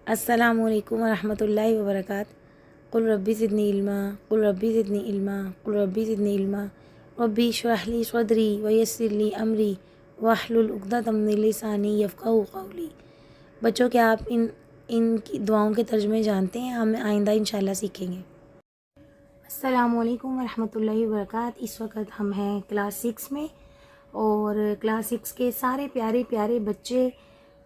अस्सलामुअलैकुम वरहमतुल्लाहि वबरकात। कुल रब्बी ज़िदनी इल्मा, कुल रब्बी ज़िदनी इल्मा, कुल रब्बी ज़िदनी इल्मा, रब्बी इश्रह ली सदरी व यस्सिर ली अमरी वाहलुल उक़दतम मिन लिसानी यफ़क़हू क़ौली। बच्चों, क्या आप इनकी दुआओं के तर्जुमे जानते हैं? हम आइंदा इंशाल्लाह सीखेंगे। अस्सलामुअलैकुम वरहमतुल्लाहि वबरकात। इस वक्त हम हैं क्लास 6 में और क्लास 6 के सारे प्यारे प्यारे बच्चे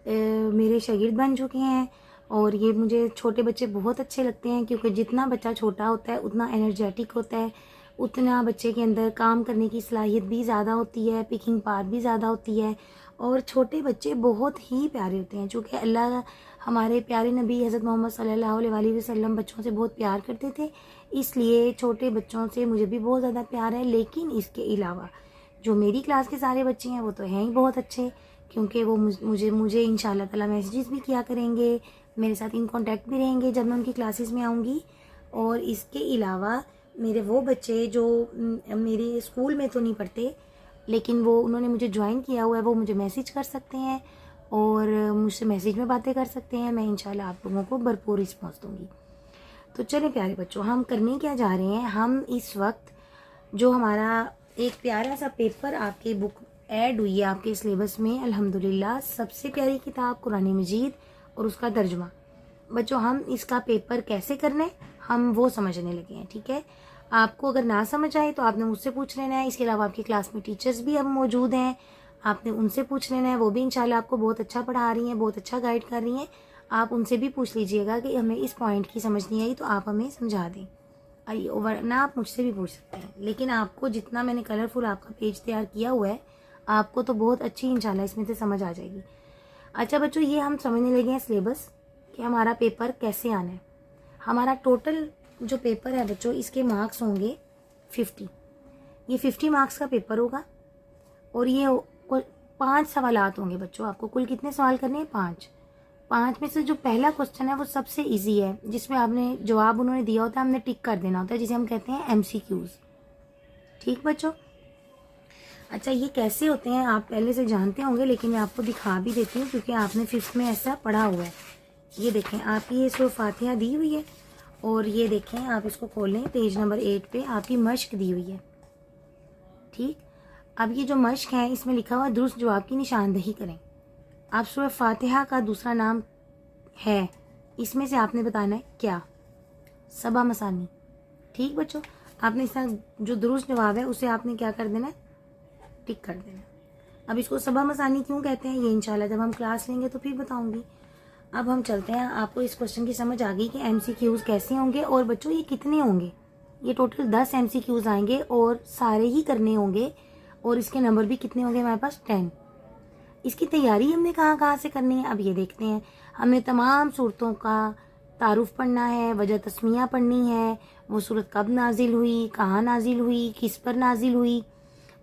मेरे शागिर्द बन चुके हैं। और ये मुझे छोटे बच्चे बहुत अच्छे लगते हैं क्योंकि जितना बच्चा छोटा होता है उतना एनर्जेटिक होता है, उतना बच्चे के अंदर काम करने की सलाहियत भी ज़्यादा होती है, पिकिंग पावर भी ज़्यादा होती है। और छोटे बच्चे बहुत ही प्यारे होते हैं चूँकि अल्लाह हमारे प्यारे नबी हज़रत मोहम्मद सल्लल्लाहु अलैहि वसल्लम बच्चों से बहुत प्यार करते थे, इसलिए छोटे बच्चों से मुझे भी बहुत ज़्यादा प्यार है। लेकिन इसके अलावा जो मेरी क्लास के सारे बच्चे हैं वो तो हैं ही बहुत अच्छे, क्योंकि वो मुझे इंशाल्लाह ताला मैसेजेस भी किया करेंगे, मेरे साथ इन कांटेक्ट भी रहेंगे जब मैं उनकी क्लासेस में आऊँगी। और इसके अलावा मेरे वो बच्चे जो मेरे स्कूल में तो नहीं पढ़ते, लेकिन वो उन्होंने मुझे ज्वाइन किया हुआ है, वो मुझे मैसेज कर सकते हैं और मुझसे मैसेज में बातें कर सकते हैं। मैं इंशाल्लाह आप लोगों को भरपूर रिस्पॉन्स दूँगी। तो चले प्यारे बच्चों, हम करने क्या जा रहे हैं, हम इस वक्त जो हमारा एक प्यारा सा पेपर आपकी बुक ऐड हुई है आपके सिलेबस में, अल्हम्दुलिल्लाह सबसे प्यारी किताब कुरान मजीद और उसका तर्जुमा। बच्चों, हम इसका पेपर कैसे करने हम वो समझने लगे हैं। ठीक है, आपको अगर ना समझ आए तो आपने मुझसे पूछ लेना है। इसके अलावा आपकी क्लास में टीचर्स भी अब मौजूद हैं, आपने उनसे पूछ लेना है, वो भी इंशाल्लाह आपको बहुत अच्छा पढ़ा रही हैं, बहुत अच्छा गाइड कर रही हैं। आप उनसे भी पूछ लीजिएगा कि हमें इस पॉइंट की समझ नहीं आई तो आप हमें समझा दें। आइए, वरना आप मुझसे भी पूछ सकते हैं। लेकिन आपको जितना मैंने कलरफुल आपका पेज तैयार किया हुआ है, आपको तो बहुत अच्छी इंशाल्लाह इसमें से समझ आ जाएगी। अच्छा बच्चों, ये हम समझने लगे हैं सिलेबस कि हमारा पेपर कैसे आना है। हमारा टोटल जो पेपर है बच्चों, इसके मार्क्स होंगे 50। ये 50 मार्क्स का पेपर होगा और ये कुल 5 सवालात होंगे बच्चों। आपको कुल कितने सवाल करने हैं? 5। 5 में से जो पहला क्वेश्चन है वो सबसे इजी है, जिसमें आपने जवाब उन्होंने दिया होता है, हमने टिक कर देना होता है, जिसे हम कहते हैं MCQs। ठीक बच्चों, अच्छा ये कैसे होते हैं आप पहले से जानते होंगे, लेकिन मैं आपको दिखा भी देती हूँ क्योंकि आपने 5th में ऐसा पढ़ा हुआ है। ये देखें, आपकी ये सूरह फातिहा दी हुई है और ये देखें, आप इसको खोलें, पेज नंबर 8 पे आपकी मश्क दी हुई है। ठीक, अब ये जो मश्क है इसमें लिखा हुआ दुरुस्त जवाब की निशानदही करें। आप सूरह फातिहा का दूसरा नाम है, इसमें से आपने बताना है क्या? सबा मसानी। ठीक बच्चों, आपने इसका जो दुरुस्त जवाब है उसे आपने क्या कर देना है? टिक कर देना। अब इसको सबा मसानी क्यों कहते हैं ये इंशाल्लाह जब हम क्लास लेंगे तो फिर बताऊंगी। अब हम चलते हैं, आपको इस क्वेश्चन की समझ आ गई कि MCQs कैसे होंगे और बच्चों ये कितने होंगे। ये टोटल 10 MCQs आएंगे और सारे ही करने होंगे और इसके नंबर भी कितने होंगे हमारे पास? 10। इसकी तैयारी हमने कहाँ कहाँ से करनी है अब ये देखते हैं। हमें तमाम सूरतों का तारुफ पढ़ना है, वजह तस्मिया पढ़नी है, वो सूरत कब नाजिल हुई, कहाँ नाजिल हुई, किस पर नाजिल हुई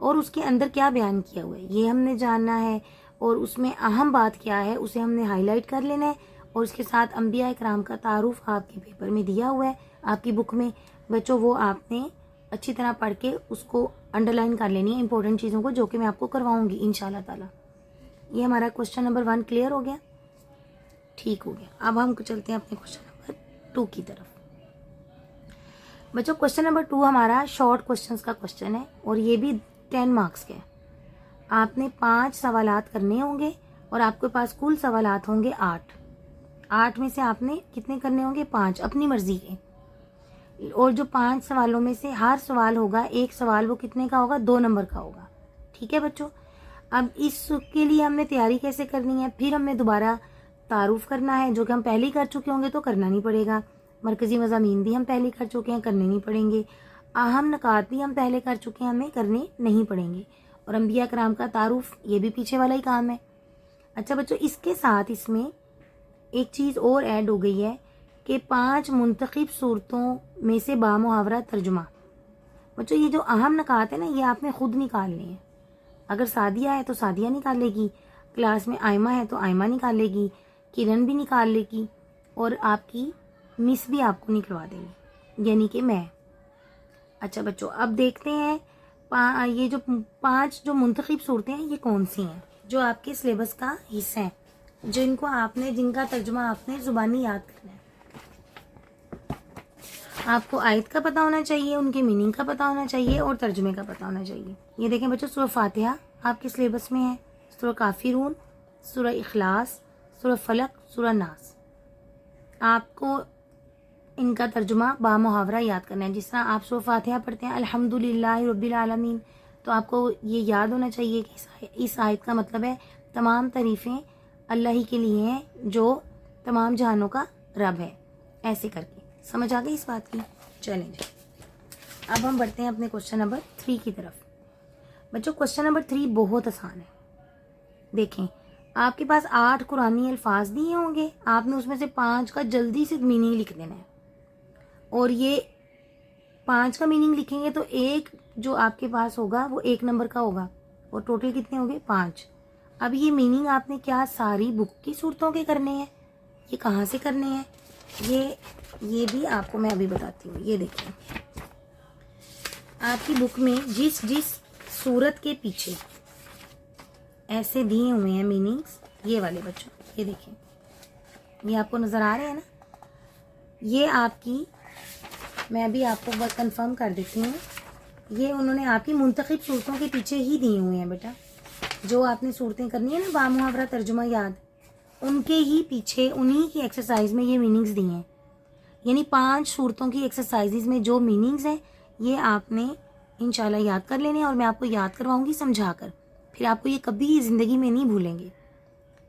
और उसके अंदर क्या बयान किया हुआ है ये हमने जानना है। और उसमें अहम बात क्या है उसे हमने हाईलाइट कर लेना है। और उसके साथ अंबिया इकराम का तारुफ आपके पेपर में दिया हुआ है आपकी बुक में बच्चों, वो आपने अच्छी तरह पढ़ के उसको अंडरलाइन कर लेनी है इंपॉर्टेंट चीज़ों को, जो कि मैं आपको करवाऊंगी इंशाल्लाह ताला। ये हमारा क्वेश्चन नंबर 1 क्लियर हो गया? ठीक हो गया। अब हम चलते हैं अपने क्वेश्चन नंबर 2 की तरफ। बच्चों, क्वेश्चन नंबर 2 हमारा शॉर्ट क्वेश्चंस का क्वेश्चन है और ये भी 10 मार्क्स के। आपने 5 सवालात करने होंगे और आपके पास कुल सवालात होंगे 8। 8 में से आपने कितने करने होंगे? 5 अपनी मर्जी के। और जो 5 सवालों में से हर सवाल होगा, एक सवाल वो कितने का होगा? 2 नंबर का होगा। ठीक है बच्चों, अब इसके लिए हमने तैयारी कैसे करनी है? फिर हमें दोबारा तारुफ करना है, जो कि हम पहले ही कर चुके होंगे तो करना नहीं पड़ेगा। मरकजी मज़ामीन भी हम पहले कर चुके हैं, करने नहीं पड़ेंगे। अहम नकात भी हम पहले कर चुके हैं, हमें करने नहीं पड़ेंगे। और अंबिया कराम का तारुफ ये भी पीछे वाला ही काम है। अच्छा बच्चों, इसके साथ इसमें एक चीज़ और ऐड हो गई है कि 5 मुंतखब सूरतों में से बामुहावरा तर्जुमा। बच्चों, ये जो अहम नकात है ना, ये आपने खुद निकालने हैं। अगर सादिया है तो सादिया निकालेगी, क्लास में आयमा है तो आयमा निकालेगी, किरण भी निकाल लेगी और आपकी मिस भी आपको निकलवा देगी, यानी कि मैं। अच्छा बच्चों, अब देखते हैं ये जो 5 जो मुंतखब सूरतें हैं ये कौन सी हैं जो आपके सिलेबस का हिस्सा हैं। जिनका तर्जुमा आपने ज़ुबानी याद करना है। आपको आयत का पता होना चाहिए, उनके मीनिंग का पता होना चाहिए और तर्जुमे का पता होना चाहिए। ये देखें बच्चों, सूरह फातिहा आपके सिलेबस में है, सूरह काफिरून, सूरह इखलास, सूरह फलक, सूरह नास। आपको इनका तर्जुमा बामुहावरा याद करना है। जिस तरह आप सूरह फातिहा पढ़ते हैं अल्हम्दुलिल्लाहि रब्बिल आलमीन, तो आपको ये याद होना चाहिए कि इस आयत का मतलब है तमाम तारीफ़ें अल्लाह ही के लिए हैं जो तमाम जहानों का रब है। ऐसे करके समझ आ गई इस बात की। चलें जी, अब हम बढ़ते हैं अपने क्वेश्चन नंबर 3 की तरफ। बच्चों क्वेश्चन नंबर 3 बहुत आसान है। देखें, आपके पास 8 कुरानी अल्फाज दिए होंगे, आपने उसमें से 5 का जल्दी से मीनिंग लिख देना है। और ये 5 का मीनिंग लिखेंगे तो एक जो आपके पास होगा वो 1 नंबर का होगा, और टोटल कितने होंगे 5। अब ये मीनिंग आपने क्या सारी बुक की सूरतों के करने हैं, ये कहाँ से करने हैं, ये भी आपको मैं अभी बताती हूँ। ये देखिए, आपकी बुक में जिस जिस सूरत के पीछे ऐसे दिए हुए हैं मीनिंग्स, ये वाले बच्चों, ये देखिए, ये आपको नज़र आ रहे हैं ना, ये आपकी, मैं अभी आपको बस कंफर्म कर देती हूँ, ये उन्होंने आपकी मुंतखब सूरतों के पीछे ही दिए हुए हैं बेटा। जो आपने सूरतें करनी है ना बामुहावरा तर्जुमा याद, उनके ही पीछे उन्हीं की एक्सरसाइज में ये मीनिंग्स दिए हैं। यानी 5 सूरतों की एक्सरसाइजेज में जो मीनिंग्स हैं ये आपने इंशाल्लाह याद कर लेने हैं, और मैं आपको याद करवाऊंगी समझा कर, फिर आपको ये कभी ज़िंदगी में नहीं भूलेंगे।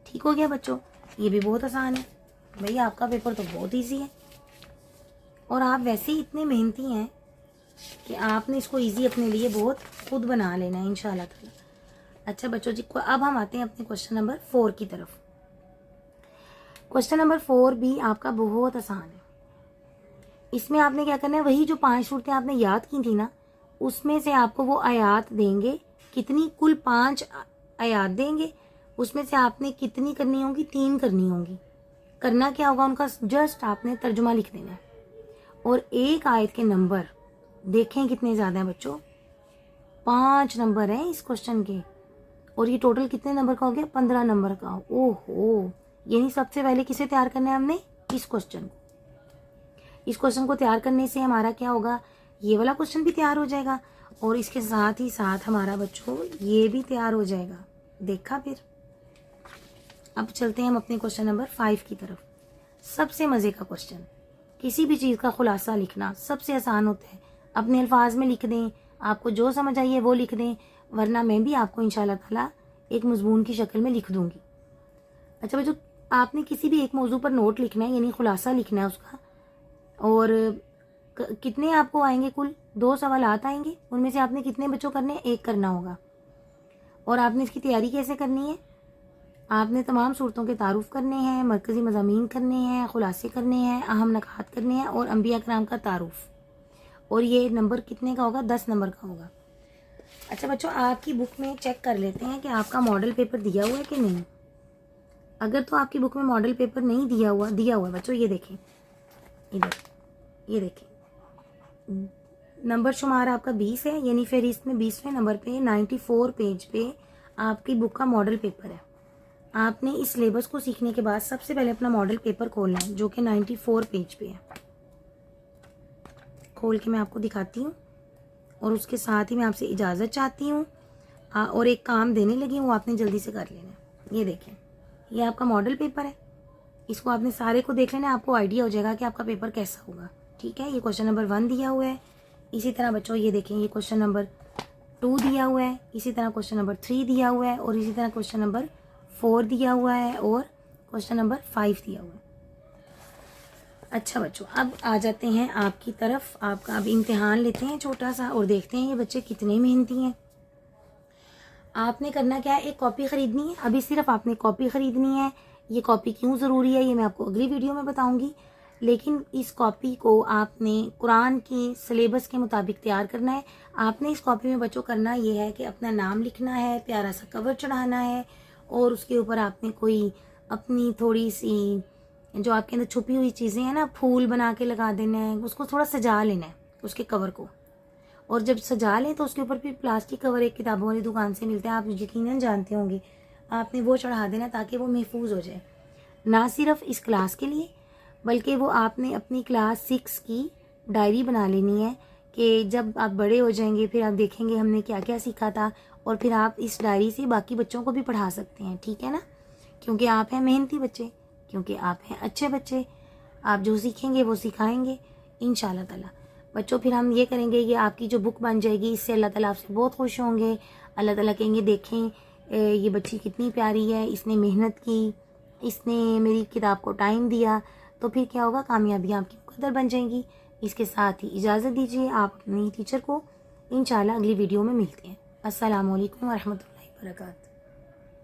ठीक हो गया बच्चों, ये भी बहुत आसान है भैया, आपका पेपर तो बहुत ईजी है, और आप वैसे ही इतने मेहनती हैं कि आपने इसको ईजी अपने लिए बहुत खुद बना लेना है इंशाल्लाह ताला। अच्छा बच्चों जी, अब हम आते हैं अपने क्वेश्चन नंबर 4 की तरफ। क्वेश्चन नंबर 4 भी आपका बहुत आसान है। इसमें आपने क्या करना है, वही जो 5 सूरतें आपने याद की थी ना, उसमें से आपको वो आयात देंगे, कितनी, कुल 5 आयात देंगे, उसमें से आपने कितनी करनी होंगी, 3 करनी होंगी। करना क्या होगा, उनका जस्ट आपने तर्जुमा लिख देना है, और एक आयत के नंबर देखें कितने ज़्यादा हैं बच्चों, 5 नंबर हैं इस क्वेश्चन के, और ये टोटल कितने नंबर का हो गया, 15 नंबर का। ओहो, यानी सबसे पहले किसे तैयार करना है हमने, इस क्वेश्चन को। इस क्वेश्चन को तैयार करने से हमारा क्या होगा, ये वाला क्वेश्चन भी तैयार हो जाएगा, और इसके साथ ही साथ हमारा बच्चों ये भी तैयार हो जाएगा। देखा फिर। अब चलते हैं हम अपने क्वेश्चन नंबर 5 की तरफ। सबसे मज़े का क्वेश्चन, किसी भी चीज़ का खुलासा लिखना सबसे आसान होता है। अपने अल्फाज में लिख दें, आपको जो समझ आइए वो लिख दें, वरना मैं भी आपको इंशाल्लाह ताला एक मजमून की शक्ल में लिख दूंगी। अच्छा बच्चों, आपने किसी भी एक मौजू पर नोट लिखना है, यानी खुलासा लिखना है उसका, और कितने आपको आएंगे, कुल 2 सवालात आएंगे, उनमें से आपने कितने बच्चों करने हैं, 1 करना होगा। और आपने इसकी तैयारी कैसे करनी है, आपने तमाम सूरतों के तारुफ करने हैं, मरकज़ी मज़ामीन करने हैं, खुलासे करने हैं, अहम नकात करने हैं, और अम्बिया कराम का तारुफ। और ये नंबर कितने का होगा, 10 नंबर का होगा। अच्छा बच्चों, आपकी बुक में चेक कर लेते हैं कि आपका मॉडल पेपर दिया हुआ है कि नहीं। अगर तो आपकी बुक में मॉडल पेपर नहीं दिया हुआ है बच्चों, ये देखें इधर, ये देखें, नंबर शुमार आपका 20 है, यानी फहरिस्त में 20वें नंबर पे 94 पेज पे आपकी बुक का मॉडल पेपर है। आपने इस सिलेबस को सीखने के बाद सबसे पहले अपना मॉडल पेपर खोलना है, जो कि 94 पेज पे है। खोल के मैं आपको दिखाती हूँ, और उसके साथ ही मैं आपसे इजाज़त चाहती हूँ, और एक काम देने लगी हूँ, वो आपने जल्दी से कर लेना है। ये देखें, ये आपका मॉडल पेपर है, इसको आपने सारे को देख लेना है, आपको आइडिया हो जाएगा कि आपका पेपर कैसा होगा। ठीक है, ये क्वेश्चन नंबर 1 दिया हुआ है। इसी तरह बच्चों ये देखें, ये क्वेश्चन नंबर 2 दिया हुआ है, इसी तरह क्वेश्चन नंबर 3 दिया हुआ है, और इसी तरह क्वेश्चन नंबर 4 दिया हुआ है, और क्वेश्चन नंबर 5 दिया हुआ है। अच्छा बच्चों, अब आ जाते हैं आपकी तरफ। आपका अब इम्तिहान लेते हैं छोटा सा, और देखते हैं ये बच्चे कितने मेहनती हैं। आपने करना क्या है, एक कॉपी ख़रीदनी है। अभी सिर्फ आपने कॉपी ख़रीदनी है। ये कॉपी क्यों ज़रूरी है ये मैं आपको अगली वीडियो में बताऊंगी, लेकिन इस कॉपी को आपने कुरान के सिलेबस के मुताबिक तैयार करना है। आपने इस कॉपी में बच्चों करना ये है कि अपना नाम लिखना है, प्यारा सा कवर चढ़ाना है, और उसके ऊपर आपने कोई अपनी थोड़ी सी जो आपके अंदर छुपी हुई चीज़ें हैं ना, फूल बना के लगा देना है, उसको थोड़ा सजा लेना है उसके कवर को। और जब सजा लें तो उसके ऊपर भी प्लास्टिक कवर एक किताबों वाली दुकान से मिलता है, आप यकीनन जानते होंगे, आपने वो चढ़ा देना ताकि वो महफूज हो जाए, ना सिर्फ इस क्लास के लिए बल्कि वो आपने अपनी क्लास 6 की डायरी बना लेनी है कि जब आप बड़े हो जाएंगे फिर आप देखेंगे हमने क्या क्या सीखा था, और फिर आप इस डायरी से बाकी बच्चों को भी पढ़ा सकते हैं, ठीक है ना। क्योंकि आप हैं मेहनती बच्चे, क्योंकि आप हैं अच्छे बच्चे, आप जो सीखेंगे वो सिखाएंगे इंशाल्लाह ताला। बच्चों फिर हम ये करेंगे कि आपकी जो बुक बन जाएगी, इससे अल्लाह ताला आपसे बहुत खुश होंगे। अल्लाह ताला कहेंगे देखें ये बच्ची कितनी प्यारी है, इसने मेहनत की, इसने मेरी किताब को टाइम दिया, तो फिर क्या होगा, कामयाबी आपकी मुकद्दर बन जाएंगी। इसके साथ ही इजाज़त दीजिए आप अपनी टीचर को, इंशाल्लाह अगली वीडियो में मिलते हैं। अस्सलामु अलैकुम वरहमतुल्लाहि वबरकातुहू।